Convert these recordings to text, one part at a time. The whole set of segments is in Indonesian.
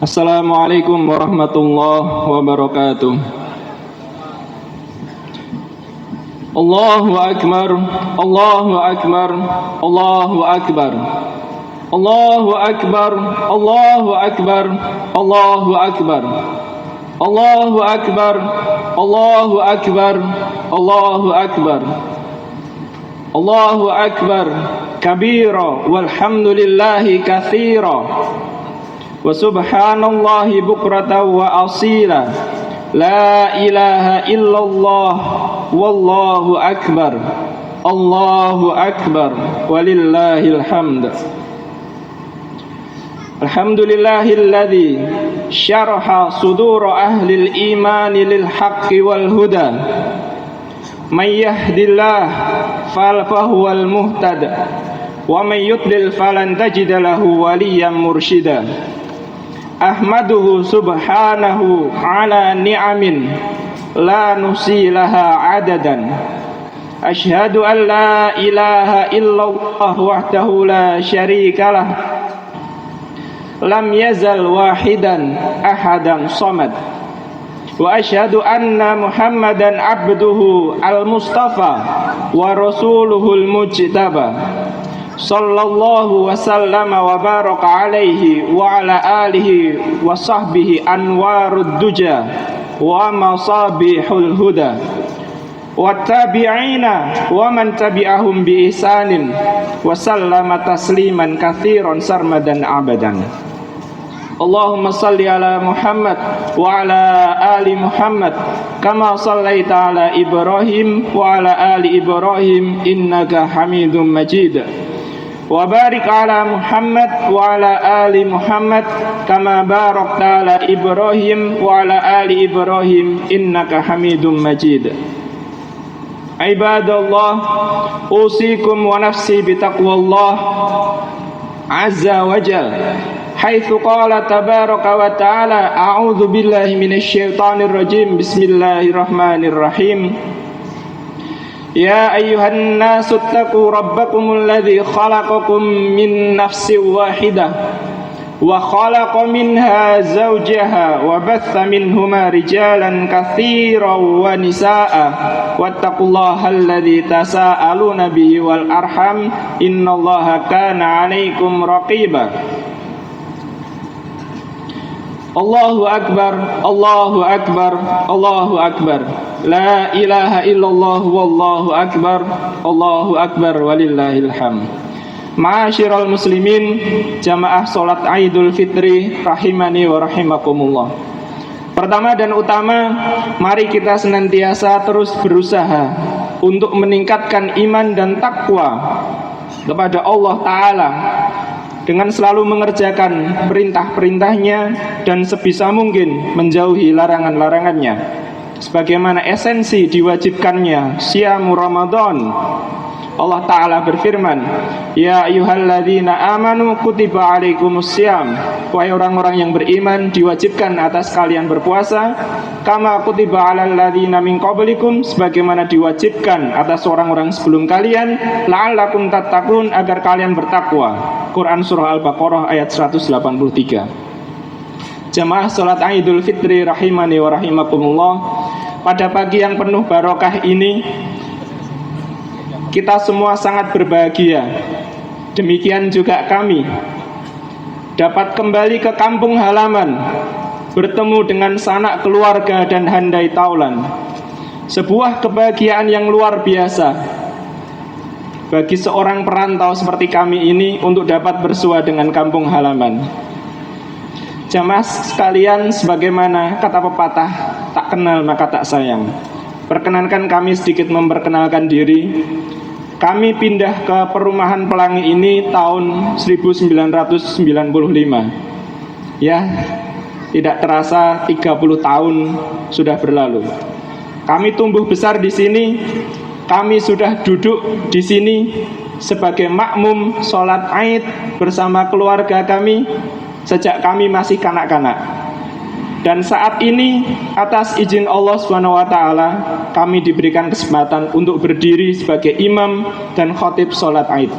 Assalamualaikum warahmatullahi wabarakatuh. Allahu akbar, Allahu akbar, Allahu akbar. Allahu akbar, Allahu akbar, Allahu akbar. Allahu akbar, Allahu akbar, Allahu akbar. Allahu akbar kabira walhamdulillahi katsira. Wa subhanallahi bukratan wa asila. La ilaha illallah wallahu akbar. Allahu akbar walillahil hamd. Alhamdulillahilladzi syaraha sudura ahlil imani lil haqqi wal huda. May yahdillah fahuwal muhtad wa may yudlil falan tajida lahu waliyyan mursyida. Ahmaduhu subhanahu ala ni'amin la nusilaha adadan. Ashhadu an la ilaha illallah wahdahu la syarikalah. Lam yazal wahidan ahadan samad. Wa ashhadu anna Muhammadan abduhu al-mustafa wa rasuluhul mujtaba. Sallallahu wasallama wa baraka alaihi wa ala alihi wa sahbihi anwarud duja wa masabihul huda wa tabi'ina wa man tabi'ahum bi ihsanin wa sallama tasliman katsiran sarmadan abadan. Allahumma salli ala Muhammad wa ala ali Muhammad kama sallaita ala Ibrahim wa ala ali Ibrahim innaka Hamidum Majid. Wa barik ala Muhammad wa ala ali Muhammad kama barakta ala Ibrahim wa ala ali Ibrahim innaka Hamidum Majid. Ibadallah, usikum wa nafsi bitaqwallah azza wa jalla. Haitsu qala tabaraka wa ta'ala a'udzu billahi minasy syaithanir rajim. Bismillahirrahmanirrahim. Ya ayyuhan nasu taqu rabbakumul ladzi khalaqakum min nafsin wahidah wa khalaqa minha zawjaha wa batha minhuma rijalan katsiran wa nisaa'a wattaqullaha alladzi tasaaluna bihi wal arham innallaha kana 'alaikum raqiba. Allahu akbar, Allahu akbar, Allahu akbar. La ilaha illallah wallahu akbar, Allahu akbar walillahil hamd. Ma'asyiral muslimin, jamaah salat Idul Fitri rahimani wa rahimakumullah. Pertama dan utama, mari kita senantiasa terus berusaha untuk meningkatkan iman dan takwa kepada Allah Ta'ala dengan selalu mengerjakan perintah-perintahnya dan sebisa mungkin menjauhi larangan-larangannya, sebagaimana esensi diwajibkannya siamu Ramadan. Allah Ta'ala berfirman, Ya ayyuhalladzina amanu kutiba alaikumussyam. Wahai orang-orang yang beriman, diwajibkan atas kalian berpuasa, kama kutiba alal ladzina min qablikum, sebagaimana diwajibkan atas orang-orang sebelum kalian, la'allakum tattaqun, agar kalian bertakwa. Quran surah Al-Baqarah ayat 183. Jamaah salat Idul Fitri rahimani wa rahimakumullah. Pada pagi yang penuh barokah ini, kita semua sangat berbahagia. Demikian juga kami dapat kembali ke kampung halaman, bertemu dengan sanak keluarga dan handai taulan. Sebuah kebahagiaan yang luar biasa bagi seorang perantau seperti kami ini untuk dapat bersua dengan kampung halaman. Jamaah sekalian, sebagaimana kata pepatah, tak kenal maka tak sayang. Perkenankan kami sedikit memperkenalkan diri. Kami pindah ke perumahan Pelangi ini tahun 1995. Ya, tidak terasa 30 tahun sudah berlalu. Kami tumbuh besar di sini. Kami sudah duduk di sini sebagai makmum sholat Aid bersama keluarga kami sejak kami masih kanak-kanak. Dan saat ini atas izin Allah SWT kami diberikan kesempatan untuk berdiri sebagai imam dan khotib sholat Aid.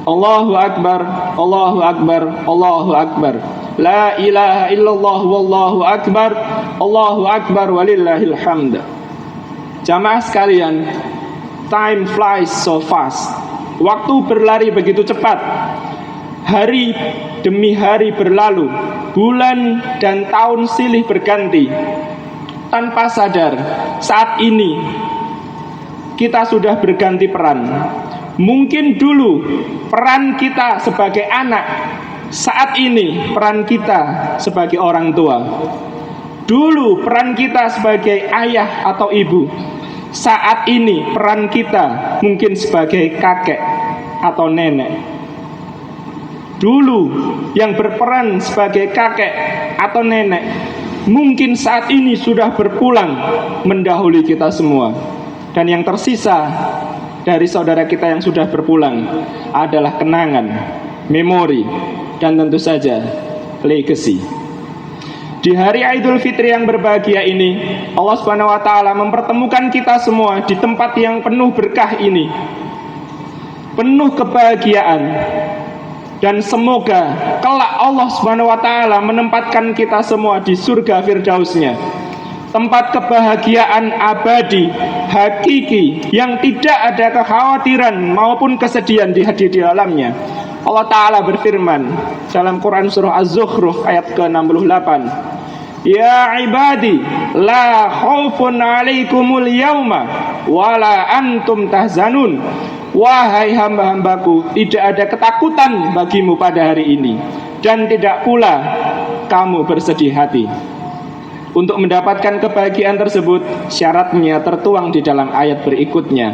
Allahu akbar, Allahu akbar, Allahu akbar. La ilaha illallah wallahu akbar, Allahu akbar walillahil hamd. Jamaah sekalian, time flies so fast. Waktu berlari begitu cepat. Hari demi hari berlalu, bulan dan tahun silih berganti. Tanpa sadar, saat ini kita sudah berganti peran. Mungkin dulu peran kita sebagai anak, saat ini peran kita sebagai orang tua. Dulu peran kita sebagai ayah atau ibu, saat ini peran kita mungkin sebagai kakek atau nenek. Dulu yang berperan sebagai kakek atau nenek, mungkin saat ini sudah berpulang mendahului kita semua. Dan yang tersisa dari saudara kita yang sudah berpulang adalah kenangan, memori, dan tentu saja legacy. Di hari Idul Fitri yang berbahagia ini, Allah Subhanahu wa taala mempertemukan kita semua di tempat yang penuh berkah ini. Penuh kebahagiaan. Dan semoga kelak Allah Subhanahu wa taala menempatkan kita semua di surga Firdausnya. Tempat kebahagiaan abadi, hakiki, yang tidak ada kekhawatiran maupun kesedihan di dalamnya. Allah Ta'ala berfirman dalam Quran Surah Az-Zukhruf ayat ke-68, Ya ibadi, la khaufun alaikumul yawma, wala antum tahzanun. Wahai hamba-hambaku, tidak ada ketakutan bagimu pada hari ini, dan tidak pula kamu bersedih hati. Untuk mendapatkan kebahagiaan tersebut, syaratnya tertuang di dalam ayat berikutnya,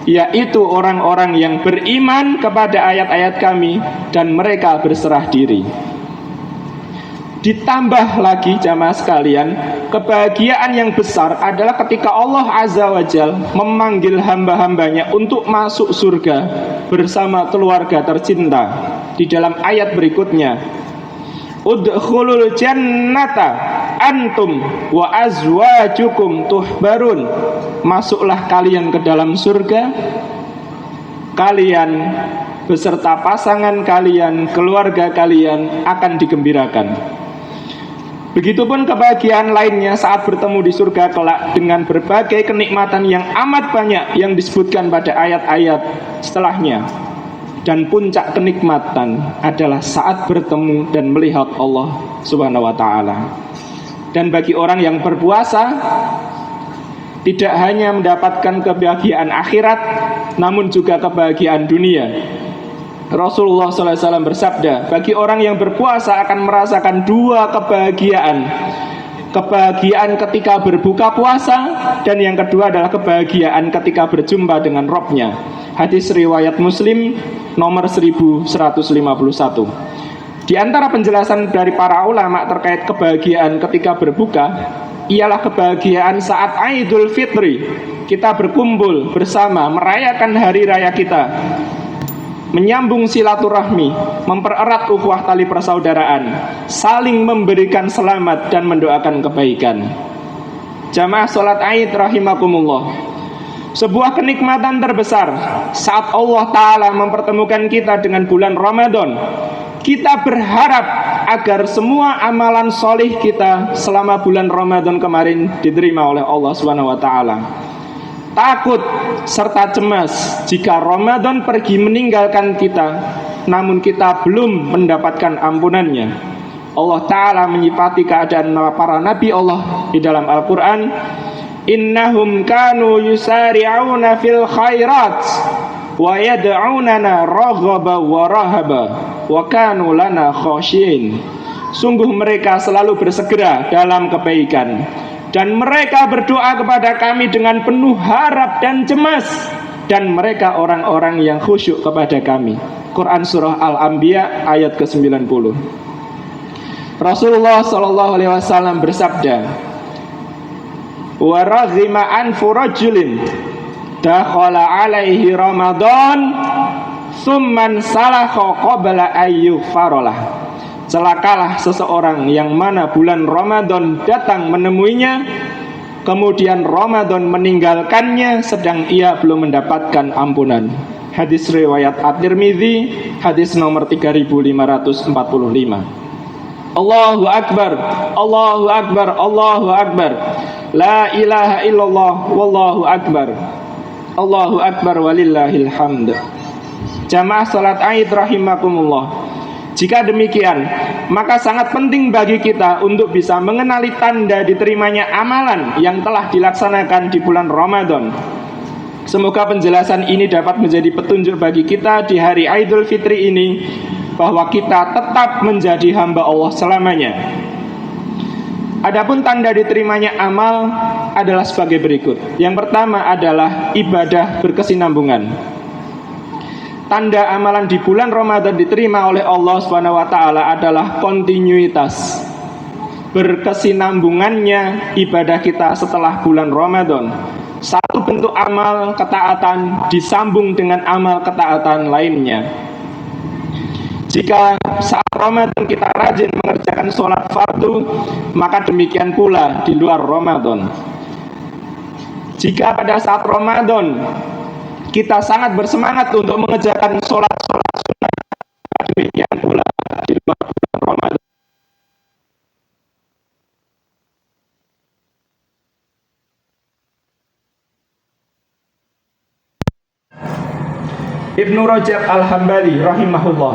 yaitu orang-orang yang beriman kepada ayat-ayat kami dan mereka berserah diri. Ditambah lagi jamaah sekalian, kebahagiaan yang besar adalah ketika Allah Azza wa Jal memanggil hamba-hambanya untuk masuk surga bersama keluarga tercinta. Di dalam ayat berikutnya, Udkhulul jannata antum wa azwajukum tuhbarun. Masuklah kalian ke dalam surga, kalian beserta pasangan kalian, keluarga kalian akan digembirakan. Begitupun kebahagiaan lainnya saat bertemu di surga kelak dengan berbagai kenikmatan yang amat banyak yang disebutkan pada ayat-ayat setelahnya. Dan puncak kenikmatan adalah saat bertemu dan melihat Allah Subhanahu wa taala. Dan bagi orang yang berpuasa, tidak hanya mendapatkan kebahagiaan akhirat, namun juga kebahagiaan dunia. Rasulullah SAW bersabda, bagi orang yang berpuasa akan merasakan dua kebahagiaan. Kebahagiaan ketika berbuka puasa, dan yang kedua adalah kebahagiaan ketika berjumpa dengan Rabb-Nya. Hadis riwayat Muslim nomor 1151. Di antara penjelasan dari para ulama terkait kebahagiaan ketika berbuka, ialah kebahagiaan saat Idul Fitri. Kita berkumpul bersama merayakan hari raya kita, menyambung silaturahmi, mempererat ukhuwah tali persaudaraan, saling memberikan selamat dan mendoakan kebaikan. Jamaah sholat Aid rahimakumullah, sebuah kenikmatan terbesar saat Allah Ta'ala mempertemukan kita dengan bulan Ramadan. Kita berharap agar semua amalan solih kita selama bulan Ramadan kemarin diterima oleh Allah Subhanahu wa taala. Takut serta cemas jika Ramadan pergi meninggalkan kita, namun kita belum mendapatkan ampunannya. Allah Ta'ala menyifati keadaan para nabi Allah di dalam Al-Quran, Innahum kanu yusari'una fil khairat wa yad'unana raghaba wa rahaba wa kanu lana khasyin. Sungguh mereka selalu bersegera dalam kebaikan, dan mereka berdoa kepada kami dengan penuh harap dan cemas, dan mereka orang-orang yang khusyuk kepada kami. Quran Surah Al-Anbiya ayat ke-90. Rasulullah SAW bersabda, wa raghima anfu rajulin dakhala alaihi Ramadan thumman salakha qabla ayyufarolah. Celakalah seseorang yang mana bulan Ramadan datang menemuinya, kemudian Ramadan meninggalkannya sedang ia belum mendapatkan ampunan. Hadis riwayat At-Tirmidzi, hadis nomor 3545. Allahu Akbar, Allahu Akbar, Allahu Akbar. La ilaha illallah, wallahu akbar. Allahu Akbar walillahil hamd. Jamaah salat Aid rahimakumullah. Jika demikian, maka sangat penting bagi kita untuk bisa mengenali tanda diterimanya amalan yang telah dilaksanakan di bulan Ramadan. Semoga penjelasan ini dapat menjadi petunjuk bagi kita di hari Idul Fitri ini, bahwa kita tetap menjadi hamba Allah selamanya. Adapun tanda diterimanya amal adalah sebagai berikut. Yang pertama adalah ibadah berkesinambungan. Tanda amalan di bulan Ramadan diterima oleh Allah SWT adalah kontinuitas. Berkesinambungannya ibadah kita setelah bulan Ramadan. Satu bentuk amal ketaatan disambung dengan amal ketaatan lainnya. Jika saat Ramadan kita rajin mengerjakan sholat fardu, maka demikian pula di luar Ramadan. Jika pada saat Ramadan kita sangat bersemangat untuk mengerjakan sholat-sholat sunnah, demikian pula di luar Ramadan. Ibnu Rajab Al-Hambali rahimahullah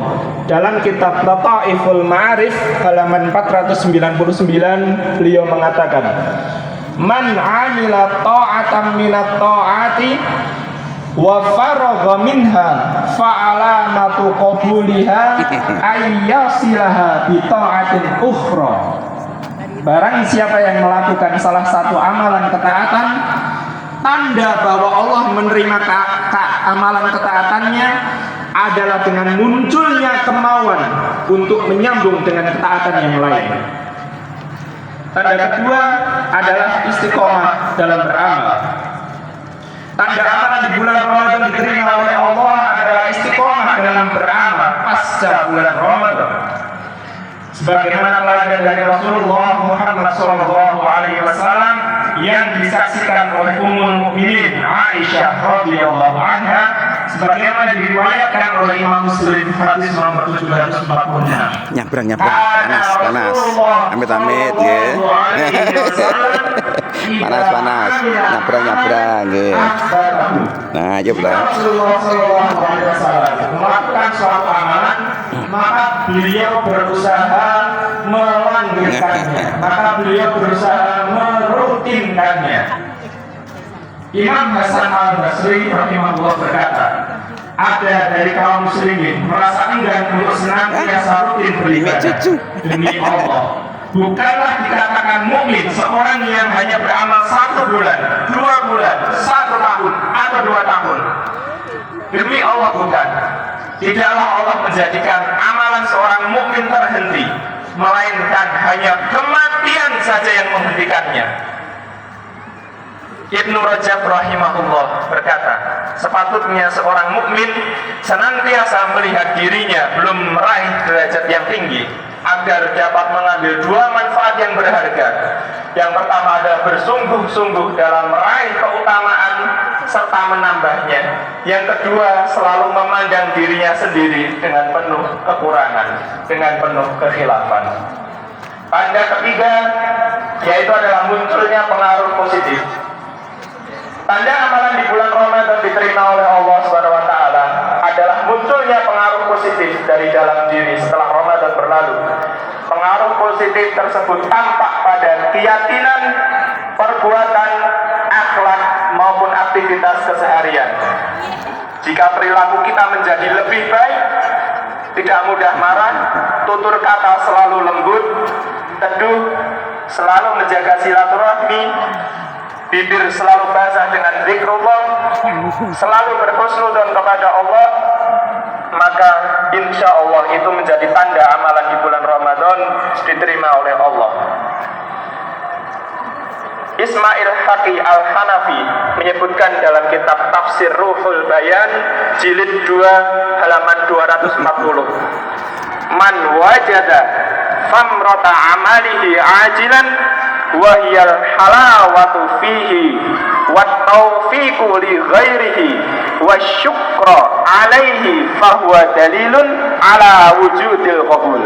dalam kitab Lataiful Ma'arif halaman 499 beliau mengatakan, man 'amila ta'atan minat ta'ati wa faragha minha fa'alamatu qabuliha ayyasilaha bi ta'atin ukhra. Barang siapa yang melakukan salah satu amalan ketaatan, tanda bahwa Allah menerima amalan ketaatannya adalah dengan munculnya kemauan untuk menyambung dengan ketaatan yang lain. Tanda kedua adalah istiqomah dalam beramal. Tanda amalan di bulan Ramadan diterima oleh Allah adalah istiqomah dalam beramal pasca bulan Ramadan. Sebagaimana teladan dari Rasulullah Muhammad SAW yang disaksikan oleh Ummul Mukminin Aisyah radhiyallahu anha, sebagaimana diriwayatkan oleh Imam Muslim hadis nomor 746. Nyabrang panas amit-amit ya. panas nyabrang ya. Nah coba Rasulullah SAW melakukan suatu amalan, maka beliau berusaha melanggengkannya, maka beliau berusaha merutinkannya. Imam Hasan Al-Basri rahimahullah berkata, ada dari kaum muslimin merasa enggan untuk senantiasa rutin beribadah demi Allah. Bukanlah dikatakan mukmin seorang yang hanya beramal 1 bulan, 2 bulan, 1 tahun atau 2 tahun. Demi Allah bukan. Tidaklah Allah menjadikan amalan seorang mukmin terhenti, melainkan hanya kematian saja yang menghentikannya. Ibnu Rajab rahimahullah berkata, sepatutnya seorang mukmin senantiasa melihat dirinya belum meraih derajat yang tinggi, agar dapat mengambil 2 manfaat yang berharga. Yang pertama adalah bersungguh-sungguh dalam meraih keutamaan serta menambahnya. Yang kedua, selalu memandang dirinya sendiri dengan penuh kekurangan, dengan penuh kekhilafan. Tanda ketiga yaitu adalah munculnya pengaruh positif. Tanda amalan di bulan Ramadan diterima oleh Allah SWT adalah munculnya pengaruh positif dari dalam diri setelah Ramadan berlalu. Pengaruh positif tersebut tampak pada keyakinan, perbuatan, akhlak maupun aktivitas keseharian. Jika perilaku kita menjadi lebih baik, tidak mudah marah, tutur kata selalu lembut, teduh, selalu menjaga silaturahmi, bibir selalu basah dengan zikrullah, selalu berhusnudzon kepada Allah, maka insya Allah itu menjadi tanda amalan di bulan Ramadan diterima oleh Allah. Ismail Haqi Al-Hanafi menyebutkan dalam kitab Tafsir Ruhul Bayan jilid 2 halaman 240, man wajada famrata amalihi ajilan wa hiyal halawatu fihi wat taufiqu li ghairihi wasyukra alaihi fahuwa dalilun ala wujudil qabul.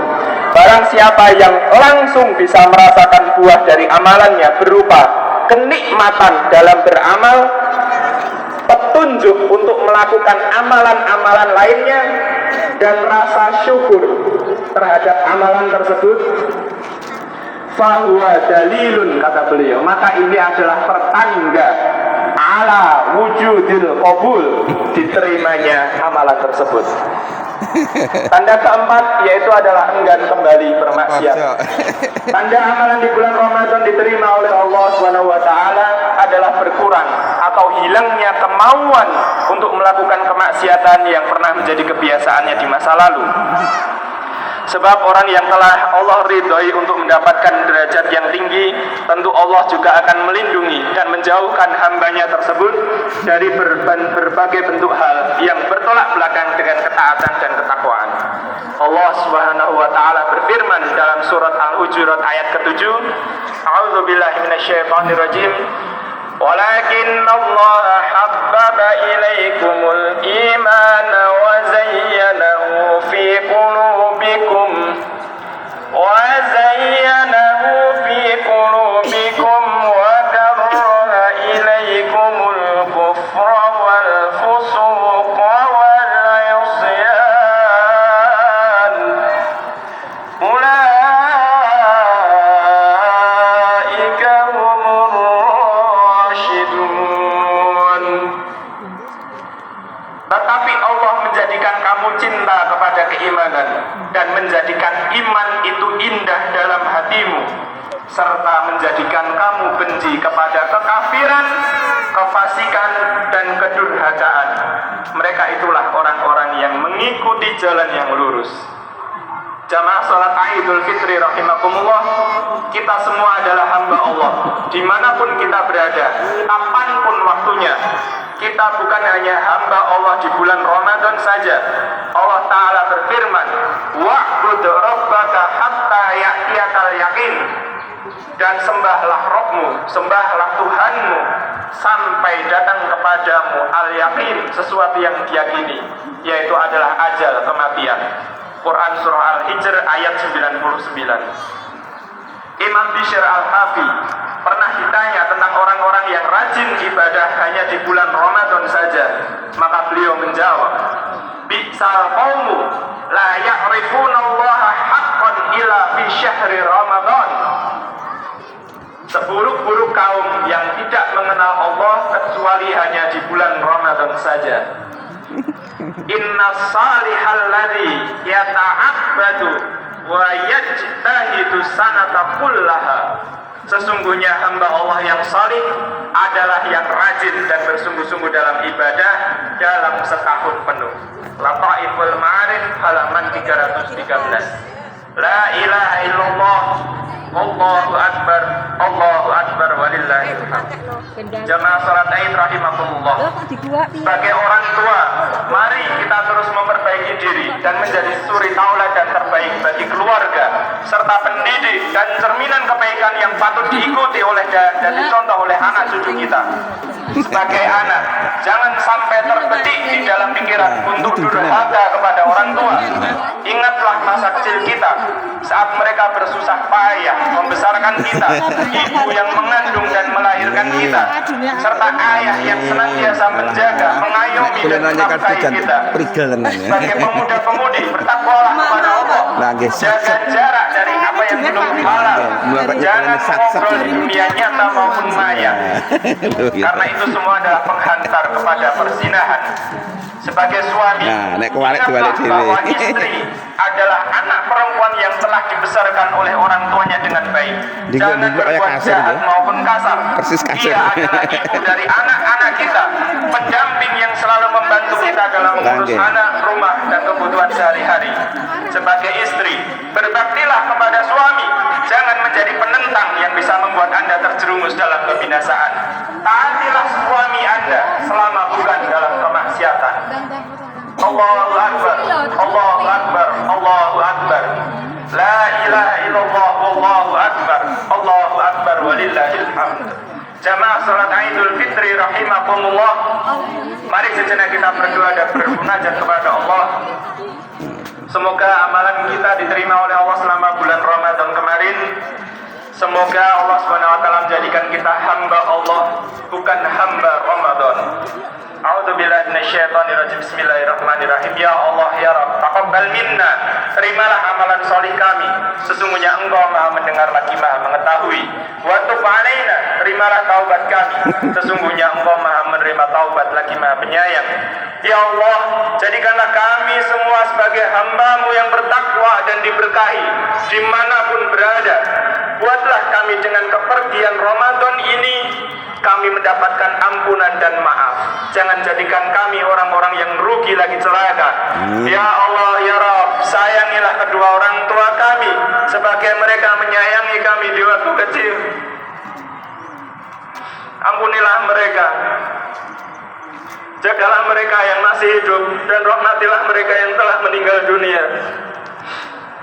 Barang siapa yang langsung bisa merasakan buah dari amalannya berupa kenikmatan dalam beramal, petunjuk untuk melakukan amalan-amalan lainnya, dan rasa syukur terhadap amalan tersebut, fahuwa dalilun, kata beliau, maka ini adalah pertanda ala wujudil qabul, diterimanya amalan tersebut. Tanda keempat yaitu adalah enggan kembali bermaksiat. Tanda amalan di bulan Ramadan diterima oleh Allah SWT adalah berkurang atau hilangnya kemauan untuk melakukan kemaksiatan yang pernah menjadi kebiasaannya di masa lalu. Sebab orang yang telah Allah ridhoi untuk mendapatkan derajat yang tinggi, tentu Allah juga akan melindungi dan menjauhkan hambanya tersebut dari berbagai bentuk hal yang bertolak belakang dengan ketaatan dan ketakwaan. Allah Subhanahu wa taala berfirman dalam surat Al-Hujurat ayat ke-7, A'udzubillahi minasyaitonir rajim. Walakin Allah habbaba ilaikumul imana wa zayyanahu fi qulubikum wa karraha ilaikumul kufra wal fusuqa wal isyan. Ulaika humur rasyidun. Tetapi Allah menjadikan kamu cinta kepada keimanan dan menjadikan iman itu indah dalam hatimu, serta menjadikan kamu benci kepada kekafiran, kefasikan, dan kedurhakaan. Mereka itulah orang-orang yang mengikuti jalan yang lurus. Jamaah salat Idul Fitri rahimakumullah, kita semua adalah hamba Allah dimanapun kita berada, kapanpun waktunya. Kita bukan hanya hamba Allah di bulan Ramadan saja. Allah Ta'ala berfirman, wa'bud rabbaka hatta ya'tiyakal yakin, dan sembahlah Rabbmu, sembahlah Tuhanmu sampai datang kepadamu al-yakin, sesuatu yang diyakini, yaitu adalah ajal, kematian. Quran Surah Al-Hijr ayat 99. Imam Bishr Al-Hafi pernah ditanya tentang orang-orang yang rajin ibadah hanya di bulan Ramadan saja, maka beliau menjawab, bi'sal qaumu la ya'rifunallaha haqqan illa fi syahri Ramadan. Seburuk-buruk kaum yang tidak mengenal Allah kecuali hanya di bulan Ramadan saja. Inna salihal ladzi yata'abbadu wa yajtahidu sanata kullaha. Sesungguhnya hamba Allah yang salih adalah yang rajin dan bersungguh-sungguh dalam ibadah dalam setahun penuh. Lataiful Ma'arif halaman 313. La ilaha illallah, Allahu Akbar, Allahu Akbar, walillahil hamd. Jamaah salat Id rahimakumullah. Sebagai orang tua, mari kita terus memperbaiki diri dan menjadi suri tauladan terbaik bagi keluarga serta pendidik dan cerminan kebaikan yang patut diikuti oleh dan dicontoh oleh anak cucu kita. Sebagai anak, jangan sampai terbetik di dalam pikiran untuk durhaka kepada orang tua. Ingatlah masa kecil kita saat mereka bersusah payah membesarkan kita, ibu yang mengandung dan melahirkan kita, serta ayah yang senantiasa menjaga, mengayomi dan menafkahi kita. Sebagai pemuda-pemudi, bertakwalah kepada Allah, jaga jarak dari apa yang belum halal, jangan ngobrol di dunia nyata maupun maya, karena itu semua adalah penghantar kepada perzinahan. Sebagai suami, ingatlah bahwa istri adalah anak perempuan yang telah dibesarkan oleh orang tuanya dengan baik. Jangan berbuat jahat maupun kasar. Dia adalah ibu dari anak-anak kita, pendamping yang selalu membantu kita dalam mengurus anak, rumah, dan kebutuhan sehari-hari. Sebagai istri, berbaktilah kepada suami, jangan menjadi penentang yang bisa membuat Anda terjerumus dalam kebinasaan. Taatilah suami Anda selama bukan dalam kemaksiatan. Allahu Akbar, Allahu Akbar, Allahu Akbar. La ilaha illallah wallahu akbar. Allahu akbar walillahil hamd. Jamaah salat Idul Fitri rahimakumullah. Mari sejenak kita berdoa dan bermunajat kepada Allah. Semoga amalan kita diterima oleh Allah selama bulan Ramadan kemarin. Semoga Allah SWT menjadikan kita hamba Allah, bukan hamba Ramadan. A'udzubillahi minasyaitonirrajim. Bismillahirrahmanirrahim. Ya Allah ya Rabb, taqabbal minna. Terimalah amalan solih kami. Sesungguhnya Engkau Maha mendengar lagi Maha mengetahui. Wa tub alaina. Terimalah taubat kami. Sesungguhnya Engkau Maha menerima taubat lagi Maha penyayang. Ya Allah, jadikanlah kami semua sebagai hamba-Mu yang bertakwa dan diberkahi dimanapun berada. Buatlah kami dengan kepergian Ramadan ini kami mendapatkan ampunan dan maaf. Jangan jadikan kami orang-orang yang rugi lagi celaka. Ya Allah ya Rabb, sayangilah kedua orang tua kami sebagai mereka menyayangi kami di waktu kecil. Ampunilah mereka, jagalah mereka yang masih hidup, dan rahmatilah mereka yang telah meninggal dunia.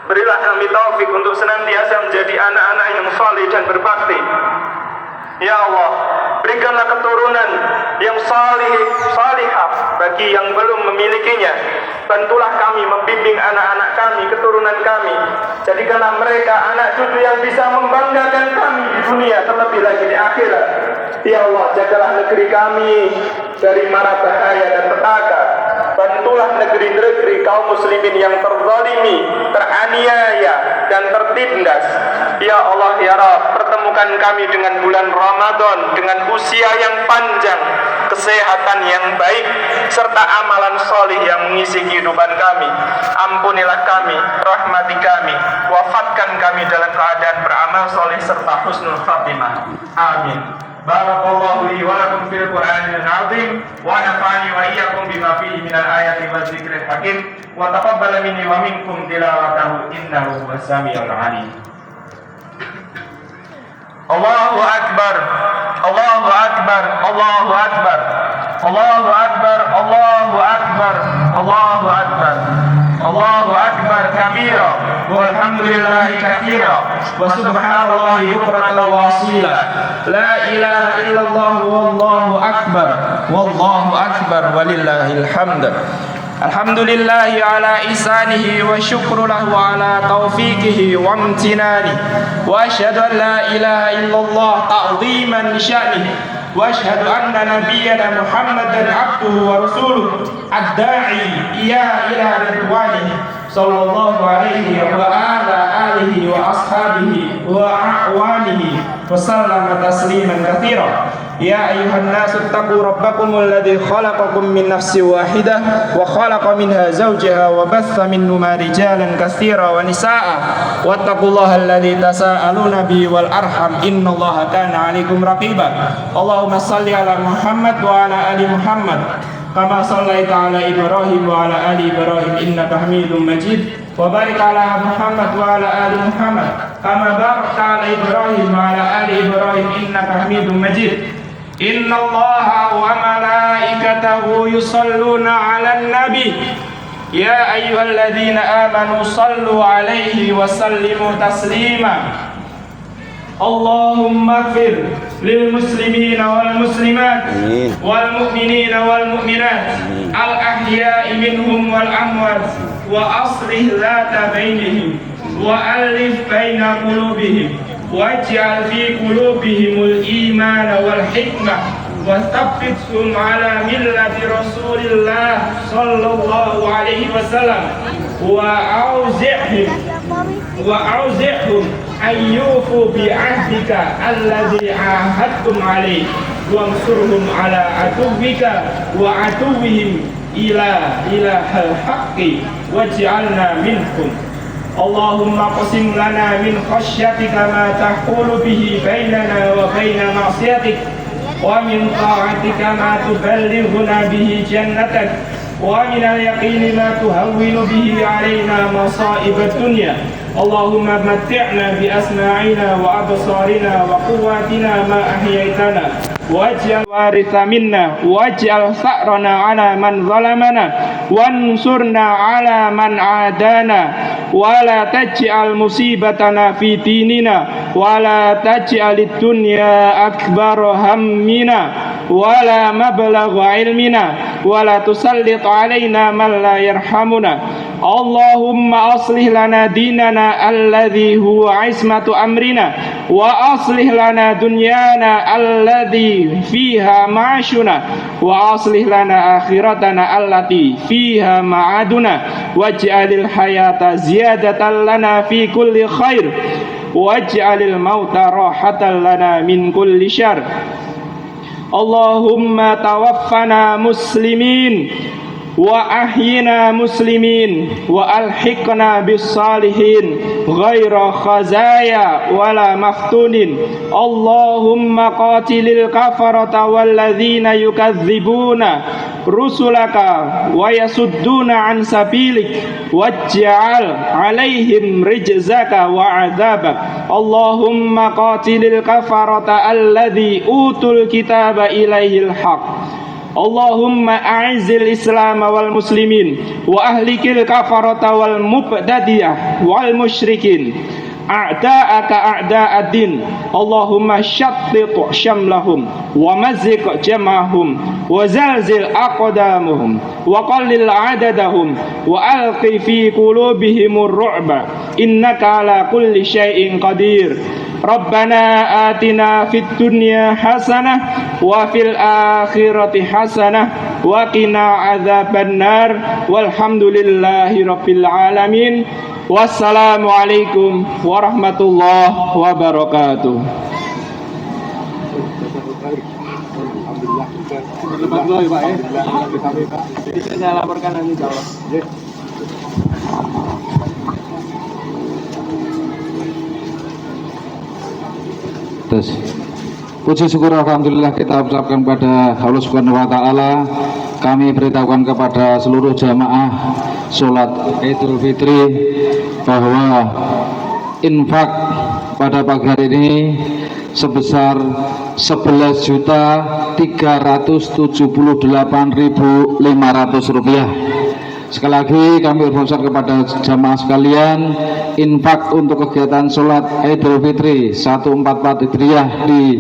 Berilah kami taufik untuk senantiasa menjadi anak-anak yang saleh dan berbakti. Ya Allah, berikanlah keturunan yang salihah bagi yang belum memilikinya. Bantulah kami membimbing anak-anak kami, keturunan kami. Jadikanlah mereka anak cucu yang bisa membanggakan kami di dunia, terlebih lagi di akhirat. Ya Allah, jagalah negeri kami dari mara bahaya dan petaka. Bantulah negeri-negeri kaum muslimin yang terzalimi, teraniaya, dan tertindas. Ya Allah ya Rabb, pertemukan kami dengan bulan Ramadan dengan usia yang panjang, kesehatan yang baik, serta amalan solih yang mengisi kehidupan kami. Ampunilah kami, rahmati kami, wafatkan kami dalam keadaan beramal solih serta husnul khatimah. Amin. Barakallahu li wa lakum fil Qur'anil azim wa nafa'ani wa iyyakum bima fihi minal ayati wa dzikril hakim wa taqabbal minni wa minkum tilawatahu innahu was-sami'ul 'alim. Allahu akbar, Allahu akbar, Allahu akbar, Allahu akbar, Allahu akbar, Allahu akbar, Allahu akbar kabira walhamdulillahi katsira wa subhanallahi bukratan wa asila. La ilaha illallah wallahu akbar walillahil hamd. Alhamdulillahi ala ihsanihi wa syukru lahu ala taufiqihi wa amtinani wa asyhadu an la ilaha illallah ta'ziman li sya'nihi wa asyhadu anna nabiyyana Muhammadan abduhu wa rasuluhu ad-da'i ila ridwanihi sallallahu alaihi wa ala alihi wa ashabihi wa a'wanihi wa sallama tasliman katsira. Ya ayuhan nasu taqu rabbakum alladhi khalaqakum min nafsin wahidah wa khalaqa minha zawjaha wa batha minhuma rijalan katsira wa nisaa wattaqullaha alladhi tasaaluna bihi wal arham innallaha kana 'alaikum raqiba. Allahumma shalli ala Muhammad wa ala ali Muhammad kama shallaita ala Ibrahim wa ala ali Ibrahim innaka Hamidum Majid. Wa barik ala Muhammad wa ala ali Muhammad kama barakta ala Ibrahim wa ala ali Ibrahim innaka Hamidum Majid. Inna Allaha wa malaikatahu yusalluna 'alan nabi ya ayyuhalladzina amanu sallu 'alaihi wa sallimu taslima. Allahumma ighfir lil muslimina wal muslimat wal mu'minina wal mu'minat al ahya'i minhum wal amwat wa aslih dhata bainihim wa alif baina qulubihim waj'al fi qulubihimul imana wal hikmah wa thabbithum ala millati Rasulillah sallallahu alaihi wasallam wa auzi'hum ayyufu bi ahdika alladhi ahadtum alaihi wansurhum ala aduwwika wa aduwwihim ilahal haqqi waj'alna minhum. Allahumma qasim lana min khasyatika ma tahulu bihi bainana wa baina ma'siyatik wa min ta'atika ma tuballighuna bihi jannatak wa min al-yaqini ma tuhawwinu bihi alaina masa'ib ad-dunya. Allahumma matti'na bi asma'ina wa absarina wa quwwatina ma ahyaytana واجعل وارث منا واجعل ثأرنا على من ظلمنا وانصرنا على من عادانا ولا تجعل مصيبتنا في ديننا ولا تجعل الدنيا أكبر همنا ولا مبلغ علمنا ولا تسلط علينا من لا يرحمنا اللهم أصلح لنا ديننا الذي هو عصمة أمرنا وأصلح لنا دنيانا الذي فيها معاشنا وأصلح لنا آخرتنا التي فيها معادنا واجعل الحياة زيادة لنا في كل خير واجعل الموت راحة لنا من كل شر اللهم توفنا مسلمين وأحينا مسلمين وألحقنا بالصالحين غير خزايا ولا مفتونين اللهم قاتل الكفرة والذين يكذبون رسلك ويصدون عن سبيلك واجعل عليهم رجزك وعذابك اللهم قاتل الكفرة الذي أوتوا الكتاب إليه الحق اللهم أعز الإسلام والمسلمين وأهلك الكفرة والمبتدئة والمشركين أعداءك أعداء الدين اللهم شتت شملهم ومزق جمعهم وزلزل أقدامهم وقلل عددهم وألق في قلوبهم الرعب إنك على كل شيء قدير ربنا آتنا في الدنيا حسنة وفي الآخرة حسنة وقنا عذاب النار والحمد لله رب العالمين wassalamualaikum warahmatullahi wabarakatuh. Saya laporkan nanti jawab. Terus puji syukur alhamdulillah kita ucapkan kepada Allah Subhanahu wa taala. Kami beritahukan kepada seluruh jamaah sholat Idul Fitri bahwa infak pada pagi hari ini sebesar 11.378.500 rupiah. Sekali lagi kami berpesan kepada jamaah sekalian, infak untuk kegiatan sholat Idul Fitri 1444 Hijriah di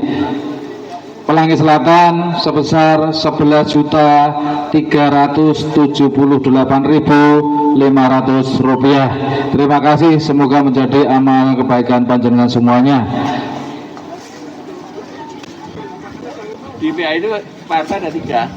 Pelangi Selatan sebesar 11.378.500 rupiah. Terima kasih, semoga menjadi amal kebaikan panjenengan semuanya. Di PA itu partai ada 3.